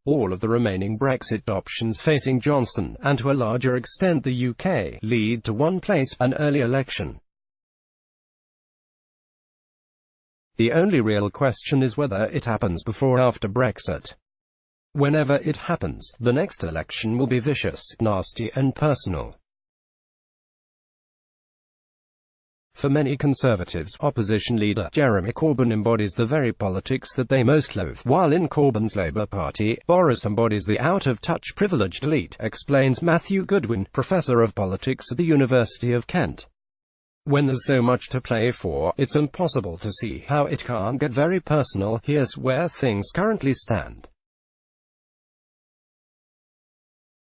all of the remaining Brexit options facing Johnson, and to a larger extent the UK, lead to one place, an early election. The only real question is whether it happens before or after Brexit. Whenever it happens, the next election will be vicious, nasty and personal. For many Conservatives, opposition leader Jeremy Corbyn embodies the very politics that they most loathe, while in Corbyn's Labour Party, Boris embodies the out-of-touch privileged elite, explains Matthew Goodwin, professor of politics at the University of Kent. When there's so much to play for, it's impossible to see how it can't get very personal. Here's where things currently stand.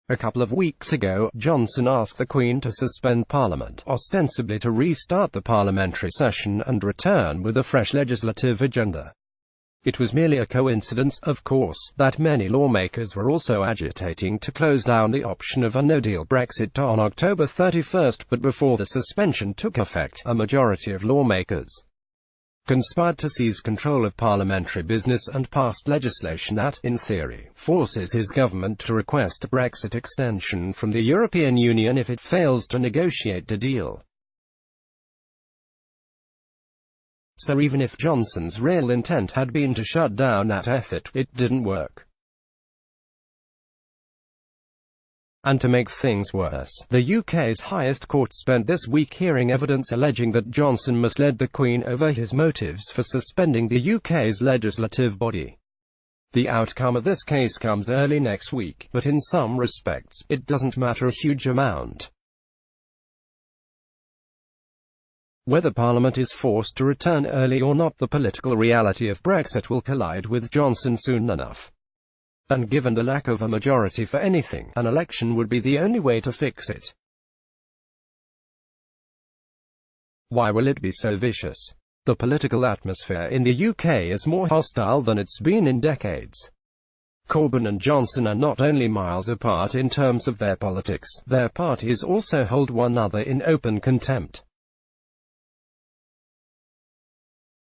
A couple of weeks ago, Johnson asked the Queen to suspend Parliament, ostensibly to restart the parliamentary session and return with a fresh legislative agenda. It was merely a coincidence, of course, that many lawmakers were also agitating to close down the option of a no-deal Brexit on October 31, but before the suspension took effect, a majority of lawmakers conspired to seize control of parliamentary business and passed legislation that, in theory, forces his government to request a Brexit extension from the European Union if it fails to negotiate a deal. So even if Johnson's real intent had been to shut down that effort, it didn't work. And to make things worse, the UK's highest court spent this week hearing evidence alleging that Johnson misled the Queen over his motives for suspending the UK's legislative body. The outcome of this case comes early next week, but in some respects, it doesn't matter a huge amount. Whether Parliament is forced to return early or not, the political reality of Brexit will collide with Johnson soon enough. And given the lack of a majority for anything, an election would be the only way to fix it. Why will it be so vicious? The political atmosphere in the UK is more hostile than it's been in decades. Corbyn and Johnson are not only miles apart in terms of their politics, their parties also hold one another in open contempt.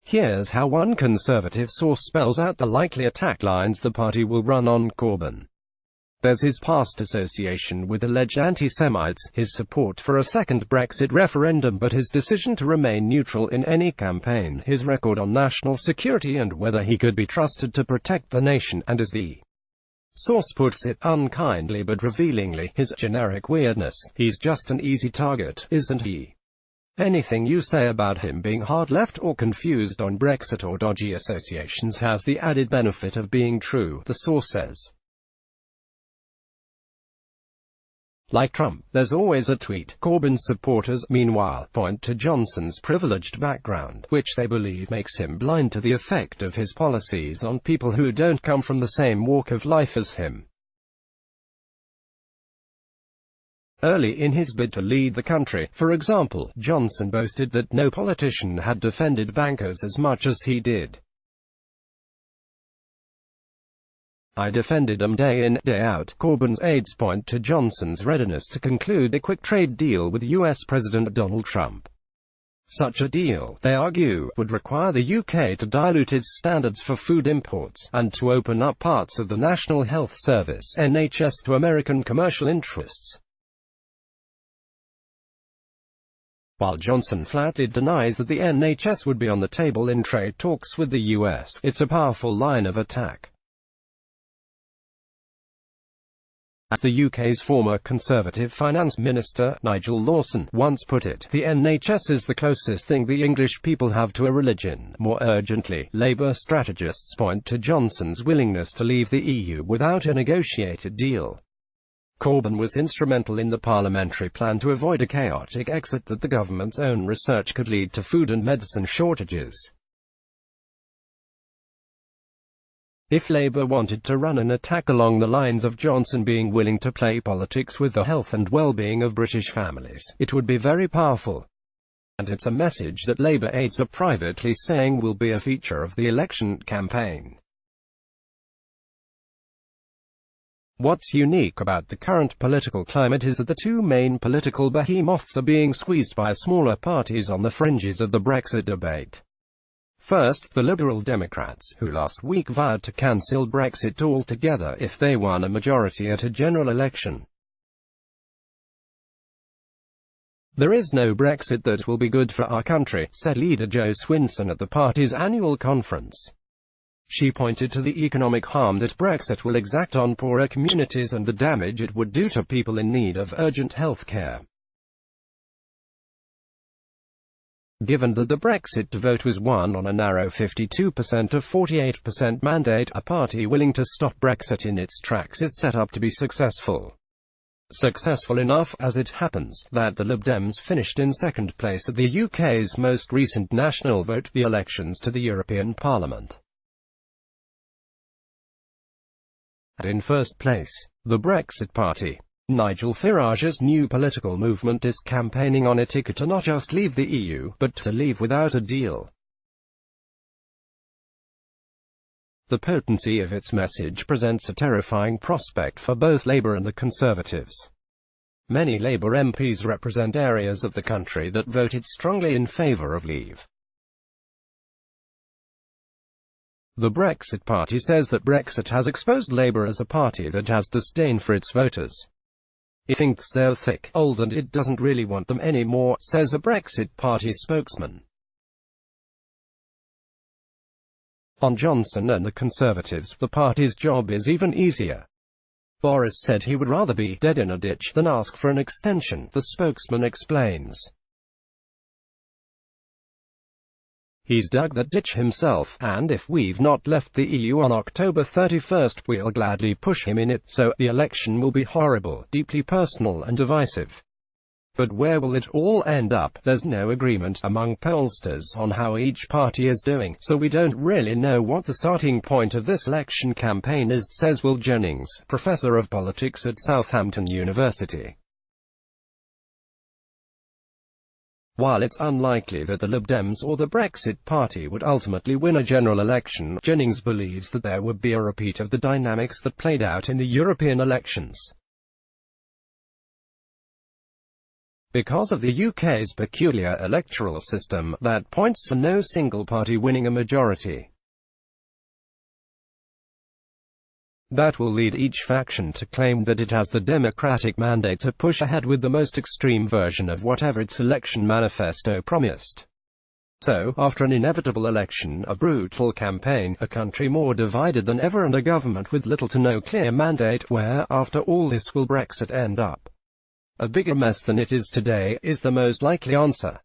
Here's how one Conservative source spells out the likely attack lines the party will run on Corbyn. There's his past association with alleged anti-Semites, his support for a second Brexit referendum but his decision to remain neutral in any campaign, his record on national security and whether he could be trusted to protect the nation, and as the source puts it, unkindly but revealingly, his generic weirdness. He's just an easy target, isn't he? Anything you say about him being hard left or confused on Brexit or dodgy associations has the added benefit of being true, the source says. Like Trump, there's always a tweet. Corbyn's supporters, meanwhile, point to Johnson's privileged background, which they believe makes him blind to the effect of his policies on people who don't come from the same walk of life as him. Early in his bid to lead the country, for example, Johnson boasted that no politician had defended bankers as much as he did. "I defended them day in, day out." Corbyn's aides point to Johnson's readiness to conclude a quick trade deal with US President Donald Trump. Such a deal, they argue, would require the UK to dilute its standards for food imports, and to open up parts of the National Health Service (NHS) to American commercial interests. While Johnson flatly denies that the NHS would be on the table in trade talks with the US, it's a powerful line of attack. As the UK's former Conservative Finance Minister, Nigel Lawson, once put it, the NHS is the closest thing the English people have to a religion. More urgently, Labour strategists point to Johnson's willingness to leave the EU without a negotiated deal. Corbyn was instrumental in the parliamentary plan to avoid a chaotic exit that the government's own research could lead to food and medicine shortages. If Labour wanted to run an attack along the lines of Johnson being willing to play politics with the health and well-being of British families, it would be very powerful. And it's a message that Labour aides are privately saying will be a feature of the election campaign. What's unique about the current political climate is that the two main political behemoths are being squeezed by smaller parties on the fringes of the Brexit debate. First, the Liberal Democrats, who last week vowed to cancel Brexit altogether if they won a majority at a general election. "There is no Brexit that will be good for our country," said leader Jo Swinson at the party's annual conference. She pointed to the economic harm that Brexit will exact on poorer communities and the damage it would do to people in need of urgent health care. Given that the Brexit vote was won on a narrow 52% to 48% mandate, a party willing to stop Brexit in its tracks is set up to be successful. Successful enough, as it happens, that the Lib Dems finished in second place at the UK's most recent national vote, the elections to the European Parliament. In first place, the Brexit Party. Nigel Farage's new political movement is campaigning on a ticket to not just leave the EU, but to leave without a deal. The potency of its message presents a terrifying prospect for both Labour and the Conservatives. Many Labour MPs represent areas of the country that voted strongly in favour of leave. The Brexit Party says that Brexit has exposed Labour as a party that has disdain for its voters. It thinks they're thick, old and it doesn't really want them anymore, says a Brexit Party spokesman. On Johnson and the Conservatives, the party's job is even easier. Boris said he would rather be dead in a ditch than ask for an extension, the spokesman explains. He's dug that ditch himself, and if we've not left the EU on October 31st, we'll gladly push him in it, so the election will be horrible, deeply personal and divisive. But where will it all end up? There's no agreement among pollsters on how each party is doing, so we don't really know what the starting point of this election campaign is, says Will Jennings, professor of politics at Southampton University. While it's unlikely that the Lib Dems or the Brexit Party would ultimately win a general election, Jennings believes that there would be a repeat of the dynamics that played out in the European elections. Because of the UK's peculiar electoral system, that points to no single party winning a majority. That will lead each faction to claim that it has the democratic mandate to push ahead with the most extreme version of whatever its election manifesto promised. So, after an inevitable election, a brutal campaign, a country more divided than ever and a government with little to no clear mandate, where, after all this, will Brexit end up? A bigger mess than it is today, is the most likely answer.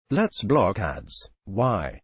Let's block ads. Why?